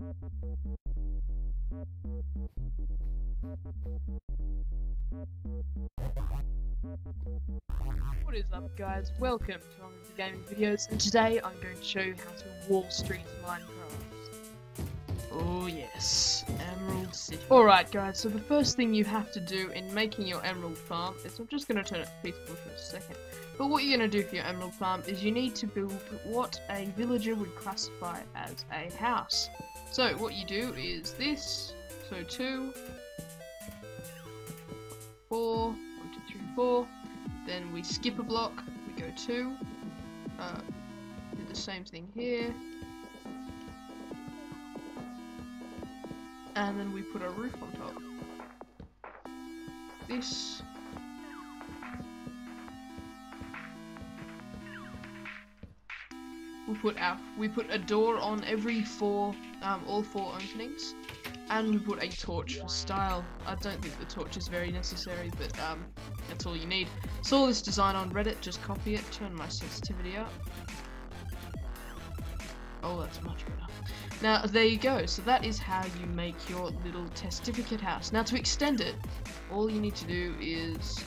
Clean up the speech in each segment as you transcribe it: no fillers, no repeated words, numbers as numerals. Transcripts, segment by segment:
What is up, guys? Welcome to Only the Gaming Videos, and today I'm going to show you how to Wall Street Minecraft. Oh yes, Emerald City. Alright guys, so the first thing you have to do in making your emerald farm is, I'm just going to turn it peaceful for a second, but what you're going to do for your emerald farm is you need to build what a villager would classify as a house. So what you do is this, so 2, 4, 1, 2, 3, 4. Then we skip a block, we go 2, do the same thing here, and then we put a roof on top. This, we put a door on every all 4 openings, and we put a torch for style. I don't think the torch is very necessary, but that's all you need. Saw this design on Reddit, just copy it, turn my sensitivity up. Oh, that's much better. Now, there you go. So that is how you make your little testificate house. Now, to extend it, all you need to do is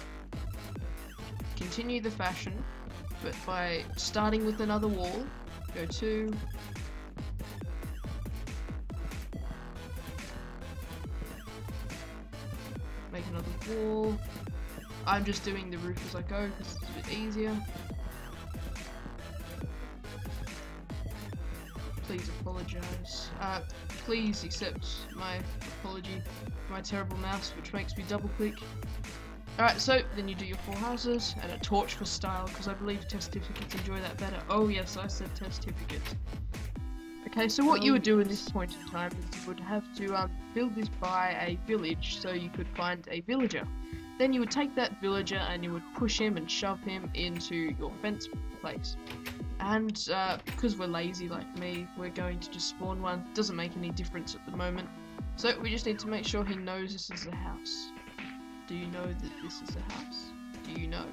continue the fashion, but by starting with another wall, go 2, make another wall. I'm just doing the roof as I go because it's a bit easier. Please apologize. Please accept my apology for my terrible mouse, which makes me double click. Alright, so then you do your 4 houses and a torch for style, because I believe testificates enjoy that better. Oh yes, I said testificates. Okay, so what you would do in this point in time is you would have to build this by a village, so you could find a villager. Then you would take that villager and you would push him and shove him into your fence place. And because we're lazy like me, we're going to just spawn one. Doesn't make any difference at the moment. So we just need to make sure he knows this is a house. Do you know that this is a house? Do you know?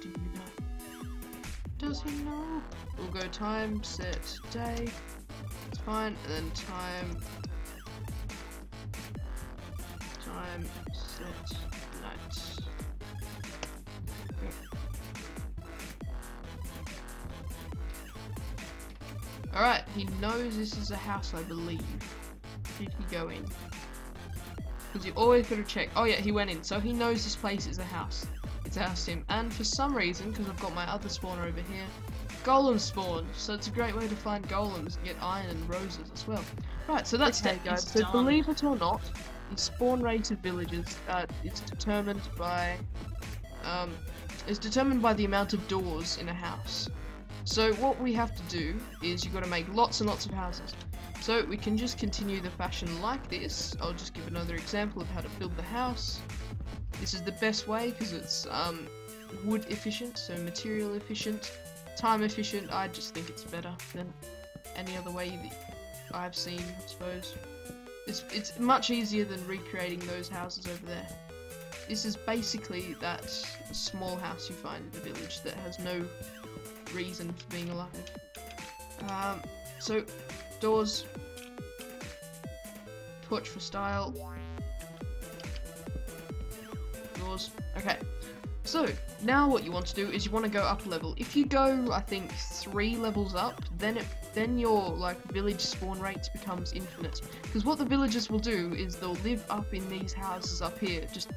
Do you know? Does he know? We'll go time, set, day. It's fine, and then time, set, night. Alright, he knows this is a house, I believe. Did he go in? Because you always gotta check. Oh yeah, he went in, so he knows this place is a house. It's a house to him. And for some reason, because I've got my other spawner over here, golems spawn, so it's a great way to find golems and get iron and roses as well. Right, so that's that, guys. So believe it or not, the spawn rate of villagers is determined by the amount of doors in a house. So what we have to do is you've got to make lots and lots of houses. So we can just continue the fashion like this. I'll just give another example of how to build the house. This is the best way because it's wood efficient, so material efficient. Time efficient, I just think it's better than any other way that I've seen, I suppose. It's much easier than recreating those houses over there. This is basically that small house you find in the village that has no reason for being alive. So, doors, torch for style, doors, okay. So, now what you want to do is you want to go up a level. If you go, I think, 3 levels up, then your, like, village spawn rate becomes infinite. Because what the villagers will do is they'll live up in these houses up here. Just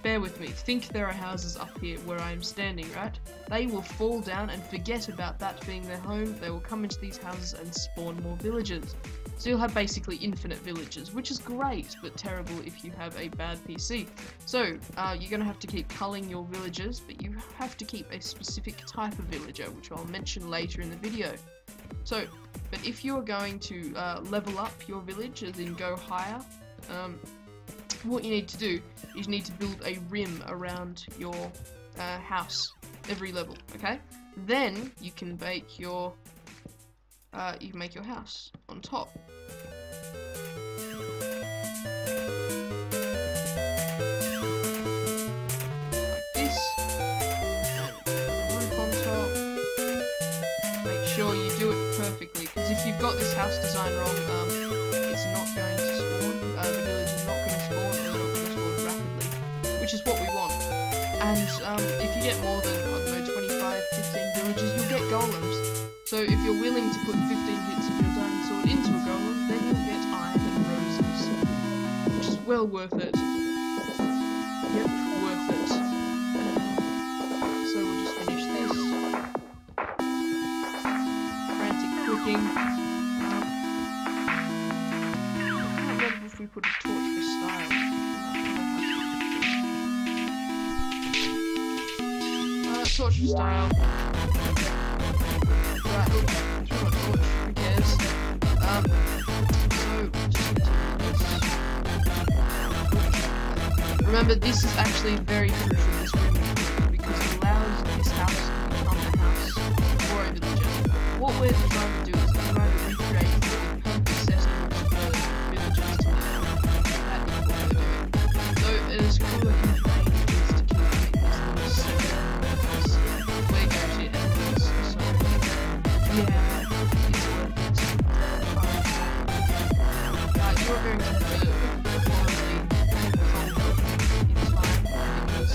bear with me. Think there are houses up here where I'm standing, right? They will fall down and forget about that being their home. They will come into these houses and spawn more villagers. So you'll have basically infinite villagers, which is great, but terrible if you have a bad PC. So, you're going to have to keep culling your villagers, but you have to keep a specific type of villager, which I'll mention later in the video. So, but if you're going to level up your village, as in go higher, what you need to do is you need to build a rim around your house every level, okay? Then you can make your house on top. Like this. And roof on top. Make sure you do it perfectly, because if you've got this house design wrong, So if you're willing to put 15 hits of your diamond sword into a golem, then you'll get iron and roses, which is well worth it. Yep, worth it. So we'll just finish this. Frantic clicking. I can't remember if we put a torch for style. Torch for style. Right, through my torch, who cares? So, just remember, this is actually very crucial, this room, because it allows this house to become a house for a villager. What we're trying to do is try to recreate the perfect settings for villagers to live. That is what we're doing. So, it is cool and humane to keep this little setup. Where goes it? So, yeah, it's worth it. You're going to have to probably hold in time because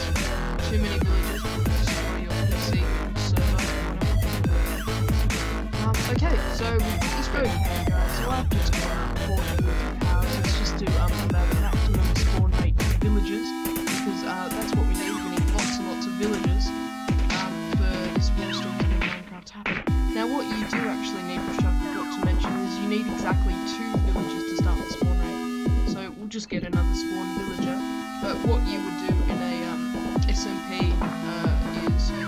too many villagers will destroy your PC server or whatever. Okay, so we've got this very okay, guys. So I've just got 4 villager powers. Let's just do about the maximum spawn rate of villagers because that's what we need. We need lots and lots of villagers for this Warstorm to make Minecraft happen. Now what you do actually need, which I forgot to mention, is you need exactly 2 villagers to start the spawn rate. So we'll just get another spawn villager. But what you would do in a SMP is you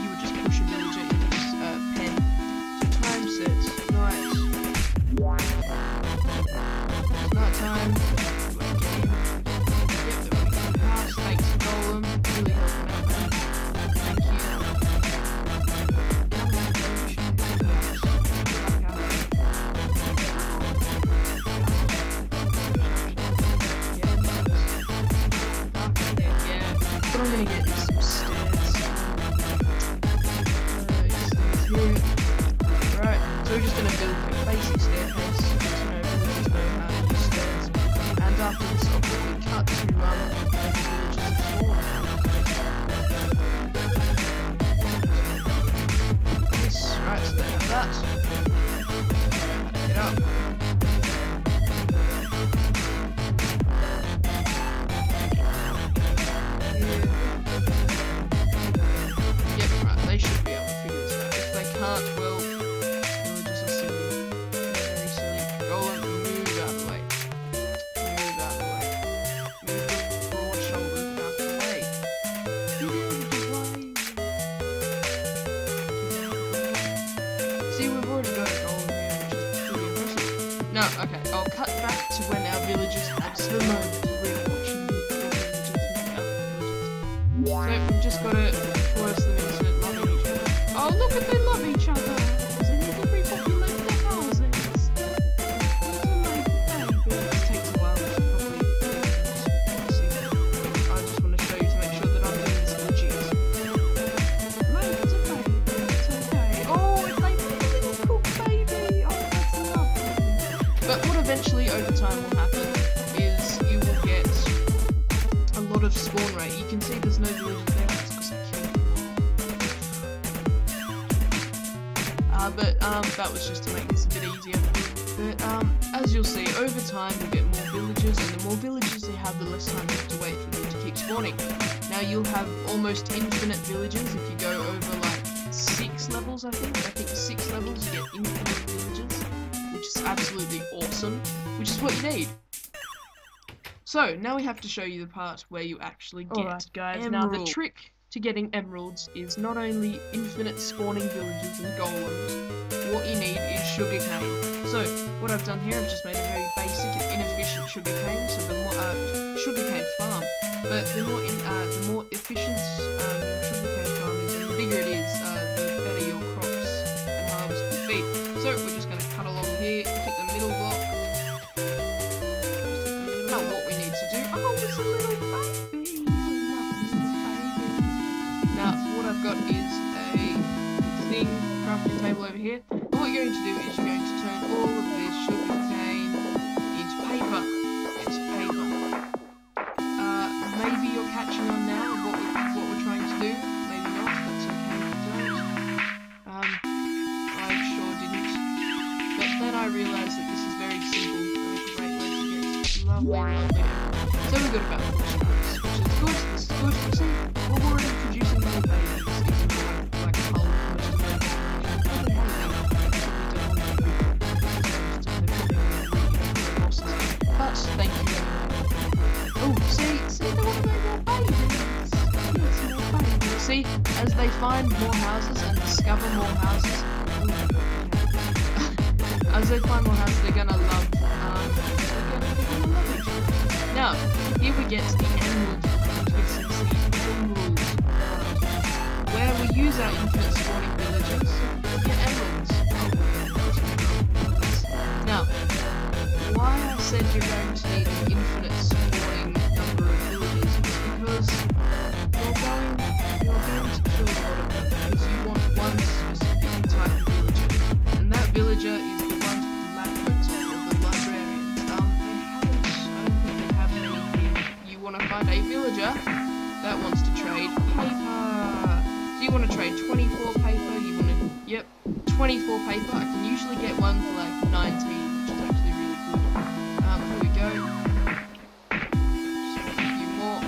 would just push a villager into this pen. So time sets, night. Night time. Yep, the house. Thanks, golem. Really helping out, man. Thank you. What I'm gonna get is some stairs. Here. Right, so we're just gonna build a basic staircase because villagers know how to use stairs. And after this, I'll quickly cut to villagers spawn. Yes, right, so they have that. Get up. Yep, right, they should be able to figure this out. If they can't, well, villagers are silly. Very silly. Golem, move out of the way. Move out of the way. Move the broad shoulders out of the way. Get out of the way. See, we've already got a golem here, which is pretty impressive. No, okay, I'll cut back to when our villagers have the moment we're watching the villagers make other villagers. So we've just got to force them into loving each other. Oh, look at they love each other! Isn't it repopulate their houses? This takes a while, I should probably see. I just want to show you to make sure that I'm doing this legit. Mate, it's a baby, it's okay. Oh, it's like a little cool baby! Oh, that's lovely. But what eventually over time will happen is you will get a lot of spawn rate. You can see there's no villagers there, that's because I killed them. That was just to make this a bit easier. But as you'll see, over time you'll get more villagers, and the more villagers you have, the less time you have to wait for them to keep spawning. Now you'll have almost infinite villagers if you go over like 6 levels, I think 6 levels you get infinite villagers, which is absolutely awesome, which is what you need. So, now we have to show you the part where you actually get Alright guys, emerald. Now the trick to getting emeralds is not only infinite spawning villagers and golems, what you need is sugarcane. So, what I've done here, I've just made a very basic and inefficient sugarcane, so the more, sugarcane farm. But the more efficient sugarcane farm is, and the bigger it is, the better your crops and harvest will be. So, we're just going to cut along here, hit the middle block. Now what we need to do, oh, it's a little baby, I love this little baby. Now what I've got is a thing, crafting table over here, and what you're going to do is you're going to turn all of this sugarcane into paper. It's paper. Maybe you're catching on now what we're trying to do. I realised that this is very simple and a great way to get lovely emeralds. So we've got about 4 stars, which is good. This is good. See, we're already producing more babies, even though like hull most of them. But thank you anyway. Oh, see, they want to make more babies. Yes, more babies. See, as they find more houses and discover more houses, as they find more houses, they're gonna love. They're gonna love each other. Now, here we get to the emerald, which is the emerald, where we use our infinite spawning villagers to get emeralds. Now, why I said you're going to need an infinite spawning number of villagers is because you're going to kill a lot of them because you want one specific type of villager, and that villager is the ones with the labyrinths or the librarians. I don't think they have many here. You want to find a villager that wants to trade paper. So you want to trade 24 paper. You want to, yep, 24 paper. I can usually get one for like 19. Here we go. Just want a few more.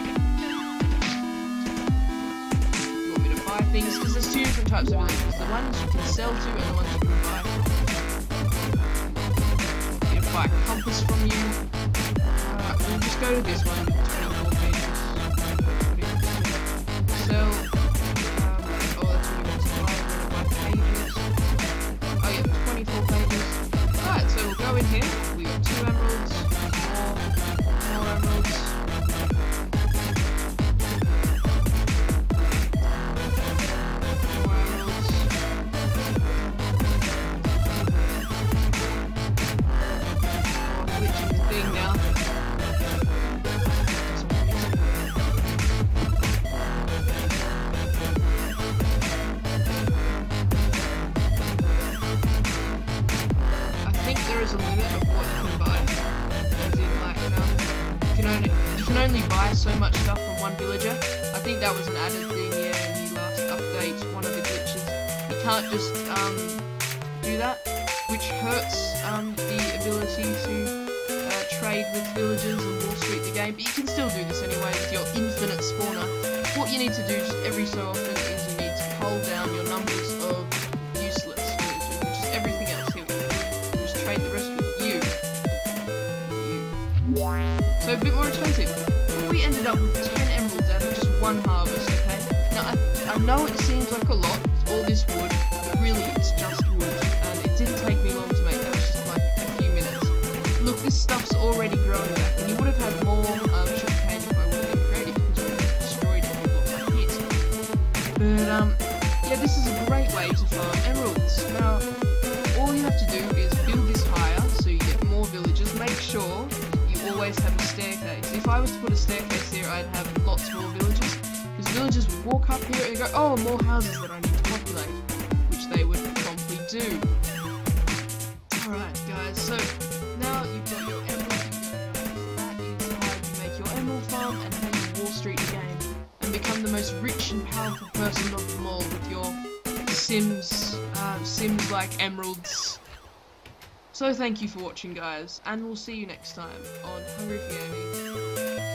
You want me to buy things? Because there's 2 different types of villagers. The ones you can sell to and the ones you can buy. I'm gonna buy a compass from you. We'll just go to this one with 24 pages. Sell. Oh, that's what we want to buy. We're gonna buy pages. Oh yeah, 24 pages. Alright, so we'll go in here. We got 2 emeralds. More emeralds. More emeralds. Oh, glitching the thing now. I think there is a limit of what you can buy. As in, like, you can only buy so much stuff from one villager. I think that was an added thing, yeah, in the last update, one of the glitches. You can't just do that, which hurts the ability to trade with villagers and Wall Street the game. But you can still do this anyway with your infinite spawner. What you need to do just every so often is you need to cull down your numbers of useless villagers, which is everything else here. Just trade the rest with you. So a bit more expensive. We ended up with 10 emeralds out of just 1 harvest, okay? Now, I know it seems like a lot, all this wood, but really it's just wood. And it didn't take me long to make, that was just like a few minutes. Look, this stuff's already growing back, and you would have had more sugarcane if I would have been creative, because we would have destroyed it and got my hit. But, yeah, this is a great way to farm emeralds. Now, all you have to do is build this higher, so you get more villagers. Make sure you always have a staircase. If I was to put a staircase here, I'd have lots more villagers, because villagers would walk up here and go, oh, more houses that I need to populate, which they would promptly do. Alright guys, so now you've got your emeralds, that is how you make your emerald farm and how you Wall Street the game and become the most rich and powerful person of them all with your Sims like emeralds. So thank you for watching guys, and we'll see you next time on Hungry for Gaming.